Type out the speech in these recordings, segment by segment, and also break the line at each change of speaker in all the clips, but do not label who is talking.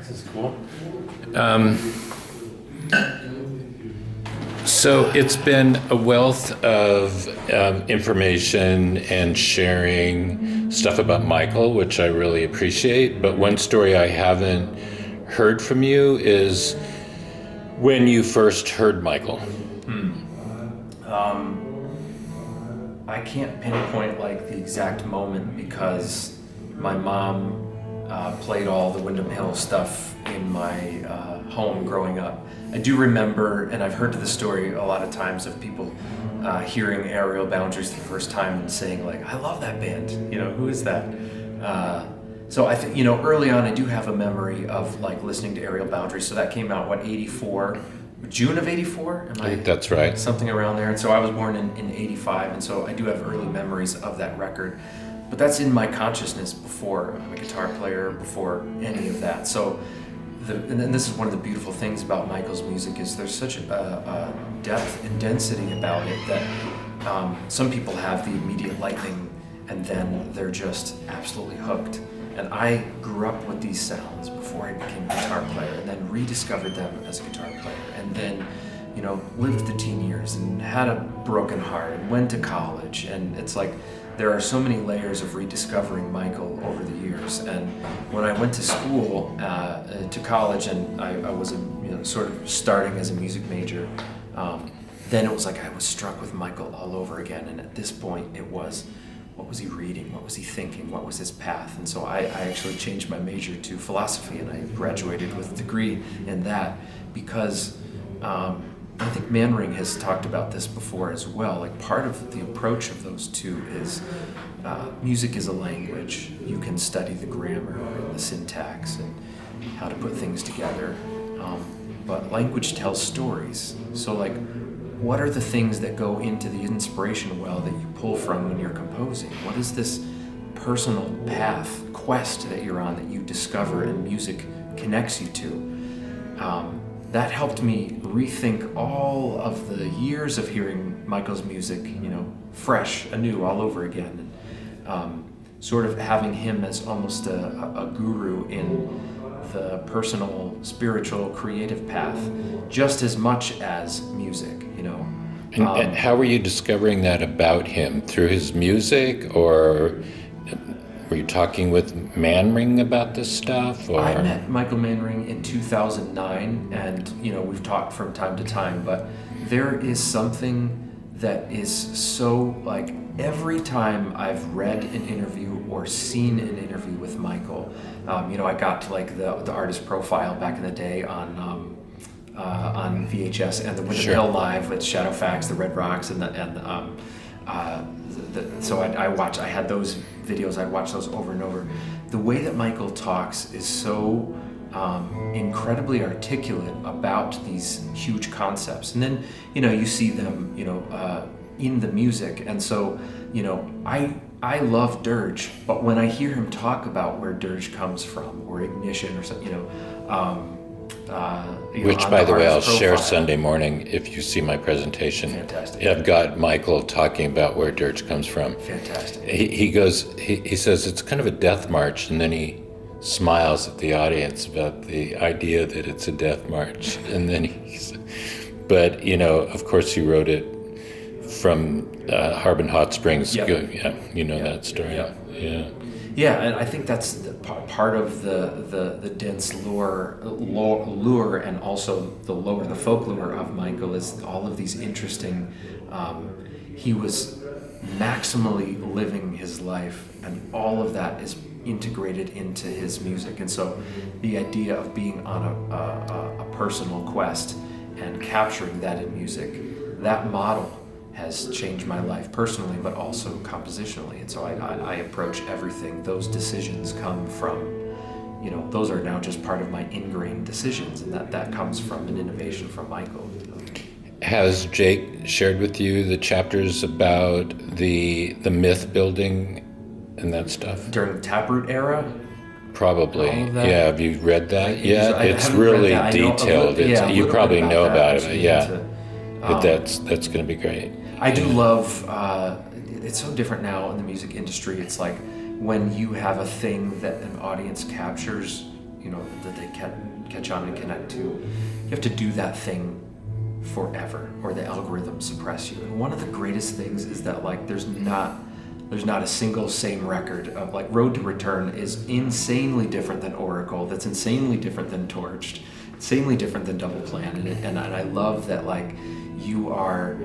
This is cool.
So it's been a wealth of information and sharing stuff about Michael, which I really appreciate. But one story I haven't heard from you is when you first heard Michael.
I can't pinpoint like the exact moment because my mom played all the Windham Hill stuff in my home growing up. I do remember, and I've heard the story a lot of times of people hearing Aerial Boundaries the first time and saying like, I love that band, who is that? So I think, early on I do have a memory of like listening to Aerial Boundaries. So that came out, 84? June of 84?
I think that's right.
Something around there. And so I was born in 85, and so I do have early memories of that record. But that's in my consciousness before I'm a guitar player, before any of that. So, and this is one of the beautiful things about Michael's music is there's such a depth and density about it that some people have the immediate lightning and then they're just absolutely hooked. And I grew up with these sounds before I became a guitar player and then rediscovered them as a guitar player. And then, lived the teen years and had a broken heart and went to college. And it's like, there are so many layers of rediscovering Michael over the years. And when I went to school, to college, and I was sort of starting as a music major, then it was like I was struck with Michael all over again. And at this point, it was, what was he reading? What was he thinking? What was his path? And so I actually changed my major to philosophy, and I graduated with a degree in that because I think Manring has talked about this before as well. Like part of the approach of those two is music is a language. You can study the grammar and the syntax and how to put things together. But language tells stories. So like, what are the things that go into the inspiration well that you pull from when you're composing? What is this personal path, quest that you're on that you discover and music connects you to? That helped me rethink all of the years of hearing Michael's music, fresh, anew, all over again. And sort of having him as almost a guru in the personal, spiritual, creative path, just as much as music,
And how were you discovering that about him? Through his music, or were you talking with Manring about this stuff? Or?
I met Michael Manring in 2009, and we've talked from time to time, but there is something that is so like every time I've read an interview or seen an interview with Michael, I got to like the artist profile back in the day on VHS and the Windham Hill Live with Shadowfax, the Red Rocks, so I had those videos, I'd watch those over and over. The way that Michael talks is so incredibly articulate about these huge concepts. And then, you see them, in the music. And so, I love dirge, but when I hear him talk about where dirge comes from, or ignition or something,
which, by the way, I'll share Sunday morning if you see my presentation.
Fantastic.
I've got Michael talking about where dirge comes from.
Fantastic.
He says it's kind of a death march, and then he smiles at the audience about the idea that it's a death march. And then but of course he wrote it from Harbin Hot Springs.
Yep.
That story.
Yep. Yeah, and I think that's part of the dense lure, and also the folk lure of Michael is all of these interesting. He was maximally living his life, and all of that is integrated into his music. And so, the idea of being on a personal quest and capturing that in music, that model has changed my life personally, but also compositionally. And so I approach everything. Those decisions come from, those are now just part of my ingrained decisions, and that comes from an innovation from Michael.
Has Jake shared with you the chapters about the myth building and that stuff?
During the Taproot era?
Probably. Yeah, have you read that yet? It's really detailed. You probably know about it. Yeah. But that's going to be great.
I do love, it's so different now in the music industry. It's like when you have a thing that an audience captures, that they catch on and connect to. You have to do that thing forever, or the algorithms suppress you. And one of the greatest things is that like there's not a single same record of like Road to Return is insanely different than Oracle, that's insanely different than Torched, insanely different than Double Plan, and I love that like you are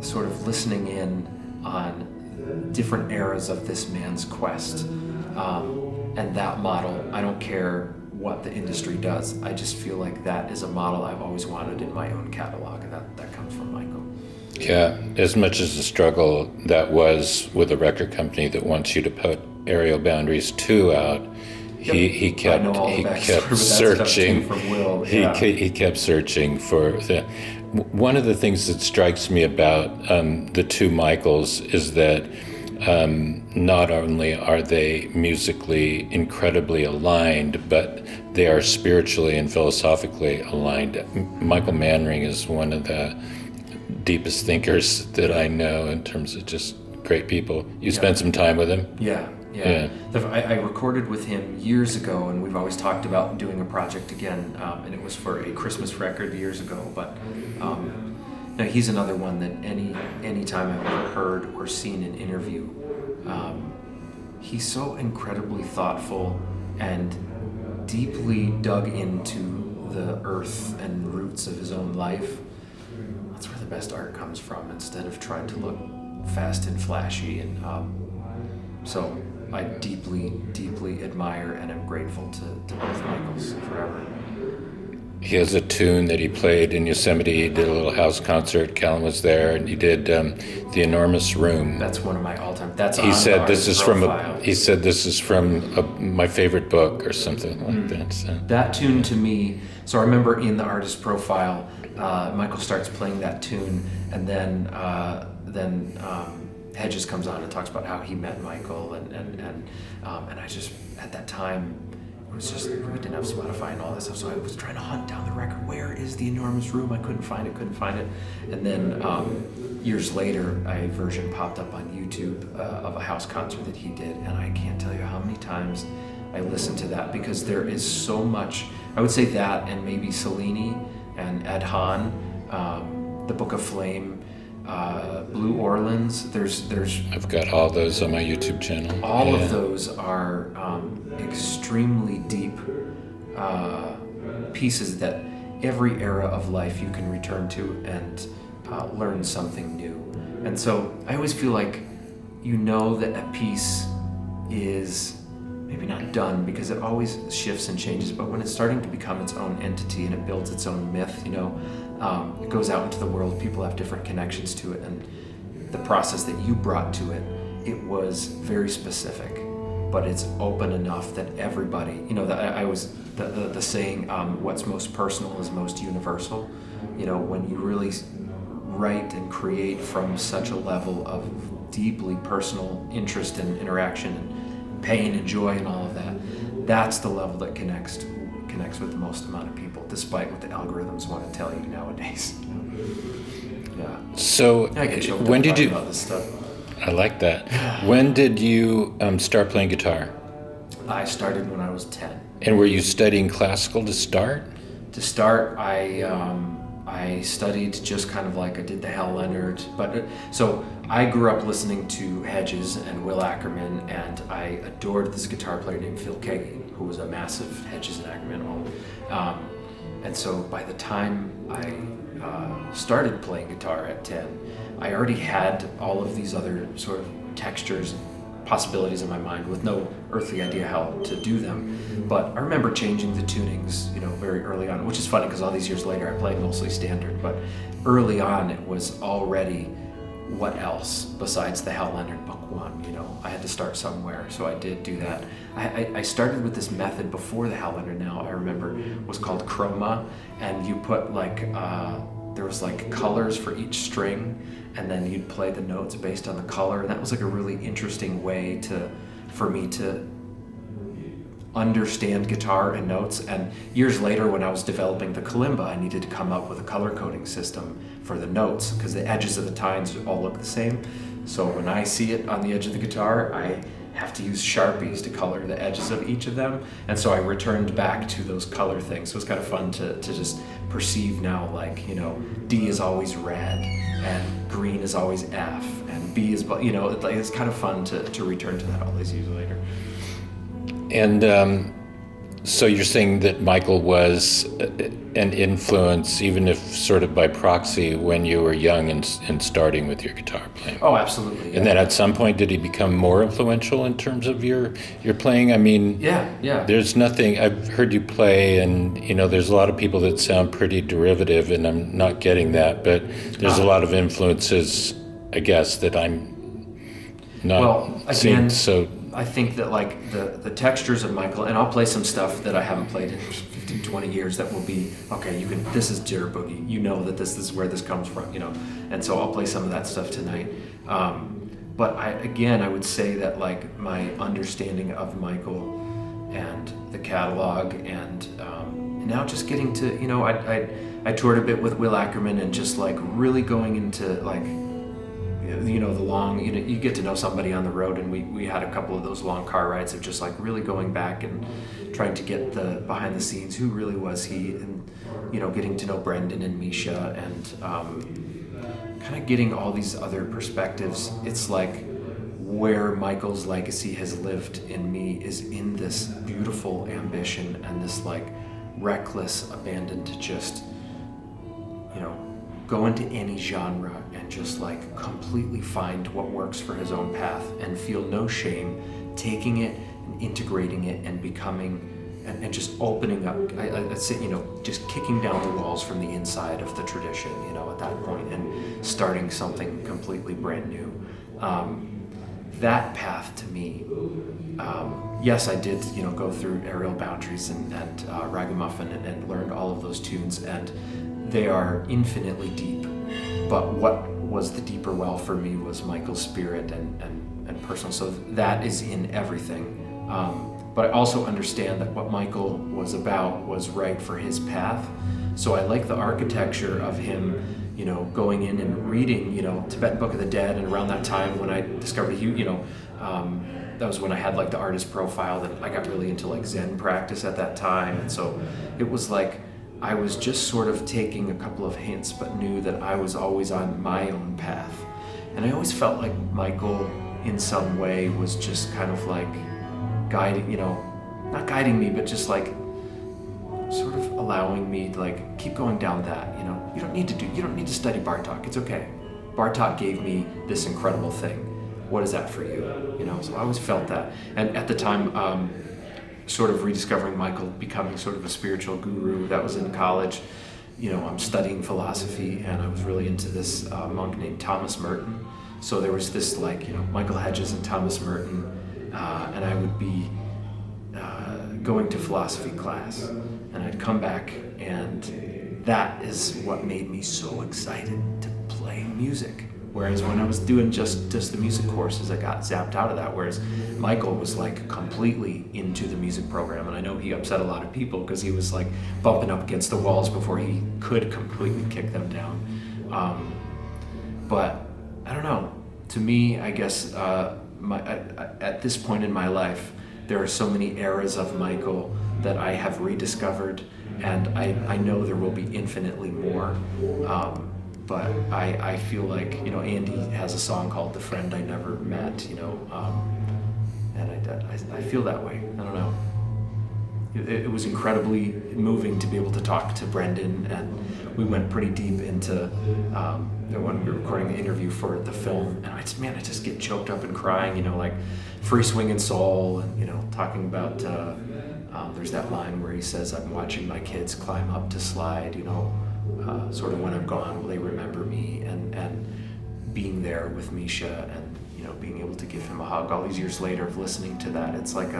sort of listening in on different eras of this man's quest, and that model, I don't care what the industry does, I just feel like that is a model I've always wanted in my own catalog, and that comes from Michael.
Yeah, as much as the struggle that was with a record company that wants you to put Aerial Boundaries 2 out, he kept searching. He kept searching for the. One of the things that strikes me about the two Michaels is that not only are they musically incredibly aligned, but they are spiritually and philosophically aligned. Michael Manring is one of the deepest thinkers that I know in terms of just great people. You spent some time with him?
Yeah. I recorded with him years ago, and we've always talked about doing a project again, and it was for a Christmas record years ago, but now he's another one that any time I've ever heard or seen an interview, he's so incredibly thoughtful and deeply dug into the earth and roots of his own life. That's where the best art comes from, instead of trying to look fast and flashy. And so I deeply, deeply admire and am grateful to both Michaels forever.
He has a tune that he played in Yosemite. He did a little house concert. Callan was there, and he did The Enormous Room.
That's one of my all-time.
He said this is from my favorite book or something like that. So.
That tune to me. So I remember in the artist profile, Michael starts playing that tune, and then Hedges comes on and talks about how he met Michael, and I just at that time. It was just, we didn't have Spotify and all that stuff, so I was trying to hunt down the record. Where is The Enormous Room? I couldn't find it. And then years later, a version popped up on YouTube of a house concert that he did, and I can't tell you how many times I listened to that, because there is so much. I would say that, and maybe Cellini and Ed Hahn, The Book of Flame, Blue Orleans. There's
I've got all those on my YouTube channel.
All of those are extremely deep pieces that every era of life you can return to and learn something new. And so I always feel like that a piece is maybe not done, because it always shifts and changes, but when it's starting to become its own entity and it builds its own myth, it goes out into the world, people have different connections to it, and the process that you brought to it, it was very specific, but it's open enough that everybody, the saying, what's most personal is most universal. When you really write and create from such a level of deeply personal interest and interaction and pain and joy and all of that, that's the level that connects with the most amount of people, despite what the algorithms want to tell you nowadays. Yeah.
So
I get choked
when
up
did you?
About this stuff.
I like that. When did you start playing guitar?
I started when I was 10.
And were you studying classical to start?
To start, I studied just kind of like I did the Hal Leonard, so I grew up listening to Hedges and Will Ackerman, and I adored this guitar player named Phil Keaggy, who was a massive Hedges and Ackerman owner. And so by the time I started playing guitar at 10, I already had all of these other sort of textures and possibilities in my mind with no earthly idea how to do them. But I remember changing the tunings, very early on, which is funny because all these years later I played mostly standard, but early on it was already what else besides the Hal Leonard Book 1, I had to start somewhere, so I did do that. I started with this method before the Hal Leonard, now I remember, was called chroma, and you put there was colors for each string, and then you'd play the notes based on the color, and that was a really interesting way for me to understand guitar and notes. And years later, when I was developing the kalimba, I needed to come up with a color coding system for the notes, because the edges of the tines all look the same. So when I see it on the edge of the guitar, I have to use Sharpies to color the edges of each of them. And so I returned back to those color things. So it's kind of fun to just perceive now, like, you know, D is always red and green is always F and B is, you know, it's kind of fun to return to that all these years later.
And so you're saying that Michael was an influence, even if sort of by proxy, when you were young and starting with your guitar playing?
Oh, absolutely. Yeah.
And then at some point, did he become more influential in terms of your playing? I mean,
yeah.
There's nothing, I've heard you play, and, you know, there's a lot of people that sound pretty derivative, and I'm not getting that, but there's a lot of influences, I guess, that I'm not seeing. So
I think that, like, the textures of Michael, and I'll play some stuff that I haven't played in 15, 20 years that will be, okay, this is Jitter Boogie, you know that this is where this comes from, you know, and so I'll play some of that stuff tonight. But I would say that, like, my understanding of Michael and the catalog, and now just getting to, you know, I toured a bit with Will Ackerman, and just, like, really going into, like, you know, the long, you know, you get to know somebody on the road, and we had a couple of those long car rides of just, like, really going back and trying to get the behind the scenes, who really was he, and, you know, getting to know Brendan and Misha, and kind of getting all these other perspectives. It's like where Michael's legacy has lived in me is in this beautiful ambition and this, like, reckless abandon to just, you know, go into any genre and just, like, completely find what works for his own path and feel no shame taking it and integrating it and becoming and just opening up, I'd say, you know, just kicking down the walls from the inside of the tradition, you know, at that point, and starting something completely brand new. That path to me, yes, I did, you know, go through Aerial Boundaries and Ragamuffin and learned all of those tunes, and they are infinitely deep. But what was the deeper well for me was Michael's spirit and personal. So that is in everything. But I also understand that what Michael was about was right for his path. So I like the architecture of him, you know, going in and reading, you know, Tibetan Book of the Dead, and around that time when I discovered you know, that was when I had, like, the artist profile, that I got really into, like, Zen practice at that time. And so it was like I was just sort of taking a couple of hints, but knew that I was always on my own path. And I always felt like Michael in some way was just kind of like guiding, you know, not guiding me, but just, like, sort of allowing me to, like, keep going down that, you know, you don't need to study Bartok, it's okay. Bartok gave me this incredible thing. What is that for you? You know, so I always felt that. And at the time, sort of rediscovering Michael, becoming sort of a spiritual guru, that was in college. You know, I'm studying philosophy, and I was really into this monk named Thomas Merton. So there was this, like, you know, Michael Hedges and Thomas Merton, and I would be going to philosophy class, and I'd come back, and that is what made me so excited to play music. Whereas when I was doing just the music courses, I got zapped out of that. Whereas Michael was, like, completely into the music program, and I know he upset a lot of people because he was, like, bumping up against the walls before he could completely kick them down. But I don't know. To me, I guess at this point in my life, there are so many eras of Michael that I have rediscovered, and I know there will be infinitely more. But I feel like, you know, Andy has a song called "The Friend I Never Met," you know, and I feel that way. I don't know. It was incredibly moving to be able to talk to Brendan, and we went pretty deep into when we were recording the interview for the film, and I just get choked up and crying, you know, like Free Swingin' Soul, and, you know, talking about there's that line where he says, "I'm watching my kids climb up to slide," you know, sort of when I'm gone, will they remember me, and being there with Misha, and, you know, being able to give him a hug all these years later of listening to that. It's like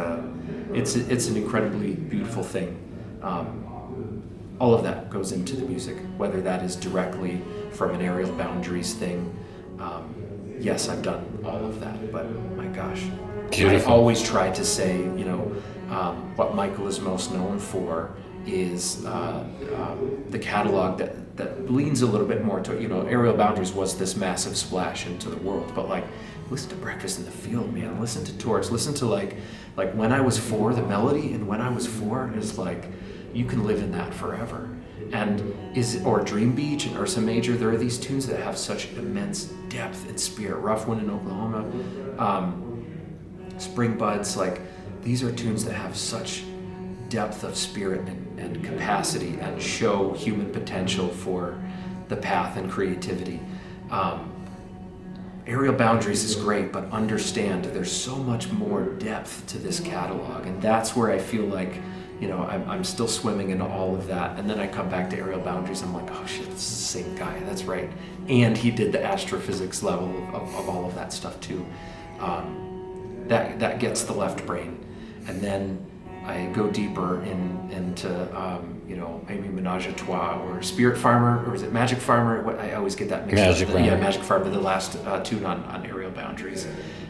it's an incredibly beautiful thing. All of that goes into the music, whether that is directly from an Aerial Boundaries thing. Yes, I've done all of that, but my gosh.
Beautiful.
I always try to say, you know, what Michael is most known for is the catalog that leans a little bit more to, Aerial Boundaries was this massive splash into the world, but like, listen to Breakfast in the Field, man. Listen to Torch. Listen to like When I Was Four, the melody in When I Was Four is like, you can live in that forever. Or Dream Beach and Ursa Major, there are these tunes that have such immense depth and spirit. Rough Wind in Oklahoma, Spring Buds, like these are tunes that have such depth of spirit and capacity and show human potential for the path and creativity. Aerial Boundaries is great, but understand there's so much more depth to this catalog, and that's where I feel like, I'm still swimming into all of that, and then I come back to Aerial Boundaries, I'm like, oh shit, it's the same guy, that's right. And he did the astrophysics level of all of that stuff too. That gets the left brain. And then I go deeper into maybe Menage a Trois or Spirit Farmer, or is it Magic Farmer? I always get that mixed up.
Farmer.
Yeah, Magic Farmer, the last tune on Aerial Boundaries.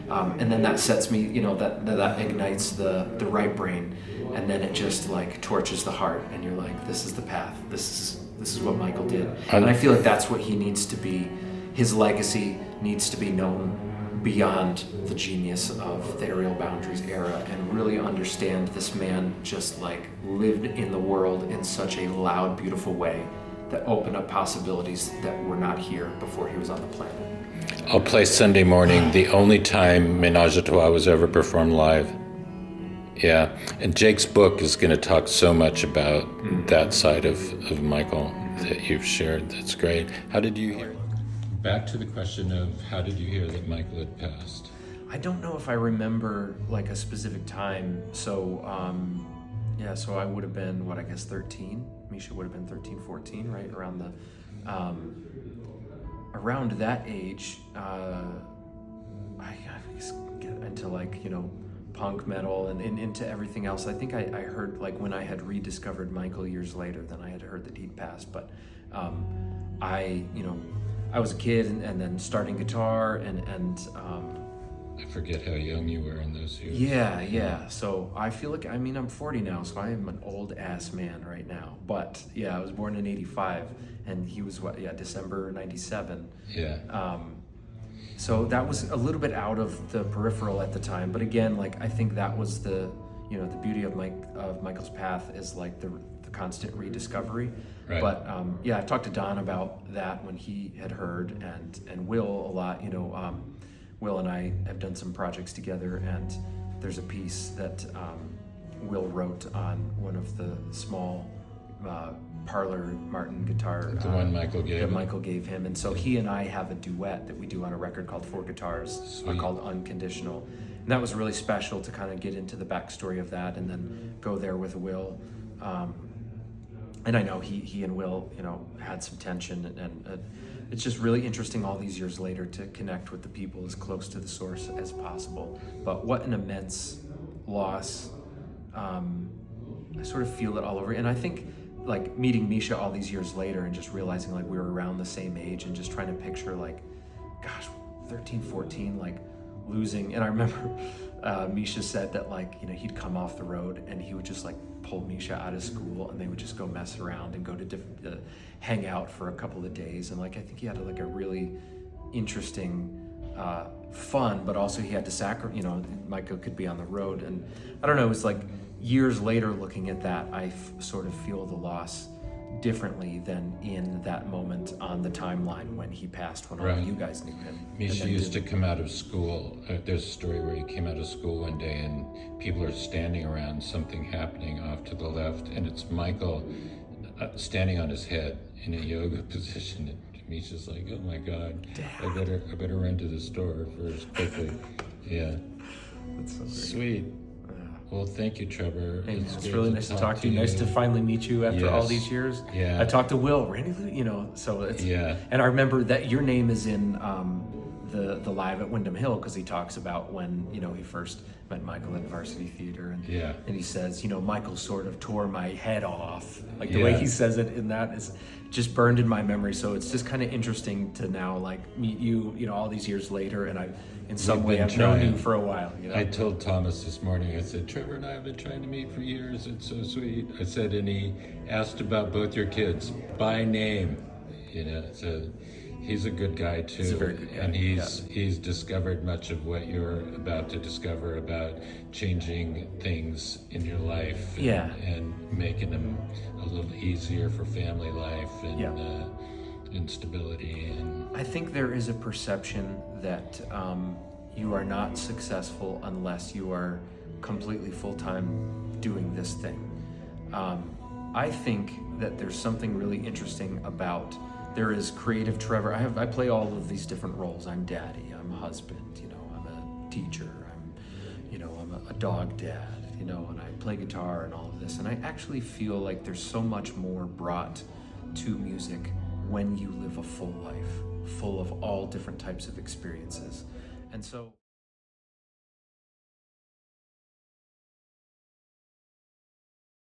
And then that sets me, that ignites the right brain, and then it just like torches the heart, and you're like, this is the path. This is what Michael did. And I feel like that's what he needs to be. His legacy needs to be known beyond the genius of the Aerial Boundaries era, and really understand this man just like lived in the world in such a loud, beautiful way that opened up possibilities that were not here before he was on the planet.
I'll play Sunday Morning, the only time Menage a Trois was ever performed live. Yeah, and Jake's book is going to talk so much about that side of Michael that you've shared. That's great. How did you hear? Back to the question of how did you hear that Michael had passed?
I don't know if I remember like a specific time. So, so I would have been, 13? Misha would have been 13, 14, right? Around that age, I guess get into like, punk metal and into everything else. I think I heard like when I had rediscovered Michael years later, then I had heard that he'd passed. But I was a kid and then starting guitar and
I forget how young you were in those years.
Yeah. So I feel like, I'm 40 now, so I am an old ass man right now. But yeah, I was born in 85 and he was December 97.
Yeah.
So that was a little bit out of the peripheral at the time. But again, like I think that was the beauty of Michael's path is like the constant rediscovery.
Right.
But I've talked to Don about that when he had heard, and Will a lot. Will and I have done some projects together, and there's a piece that Will wrote on one of the small parlor Martin guitar.
The one Michael gave him.
Michael gave him, and so he and I have a duet that we do on a record called Four Guitars, called Unconditional. And that was really special to kind of get into the backstory of that, and then go there with Will. And I know he and Will, had some tension, and it's just really interesting all these years later to connect with the people as close to the source as possible. But what an immense loss. I sort of feel it all over. And I think like meeting Misha all these years later and just realizing like we were around the same age and just trying to picture like, gosh, 13, 14, like losing. And I remember Misha said that like, he'd come off the road and he would just like pull Misha out of school and they would just go mess around and go to different, hang out for a couple of days. And like, I think he had like a really interesting, fun, but also he had to Michael could be on the road. And I don't know, it was like years later looking at that, I sort of feel the loss differently than in that moment on the timeline when he passed, when all
Right.
you guys knew him.
Misha used to come out of school. There's a story where he came out of school one day and people are standing around, something happening off to the left, and it's Michael standing on his head in a yoga position. And Misha's like, "Oh my God, I better run to the store first quickly." Yeah,
That's so great.
sweet. Well, thank you, Trevor.
Hey, it's really nice to talk to you. Nice to finally meet you after all these years.
Yeah.
I talked to Will, Randy, so it's, and I remember that your name is in the live at Windham Hill, because he talks about when, he first met Michael at Varsity Theater, and he says, Michael sort of tore my head off. Like the way he says it in that is just burned in my memory. So it's just kind of interesting to now like meet you, all these years later, and I've known you for a while.
I told Thomas this morning, I said, Trevor and I have been trying to meet for years. It's so sweet. I said, and he asked about both your kids by name. You know, so he's a good guy too.
He's a very good guy,
and he's discovered much of what you're about to discover about changing things in your life. And,
Yeah.
and making them a little easier for family life and instability. And
I think there is a perception that you are not successful unless you are completely full-time doing this thing. I think that there's something really interesting about, there is creative Trevor. I play all of these different roles. I'm daddy, I'm a husband, I'm a teacher, I'm a dog dad, and I play guitar and all of this. And I actually feel like there's so much more brought to music when you live a full life, full of all different types of experiences. And so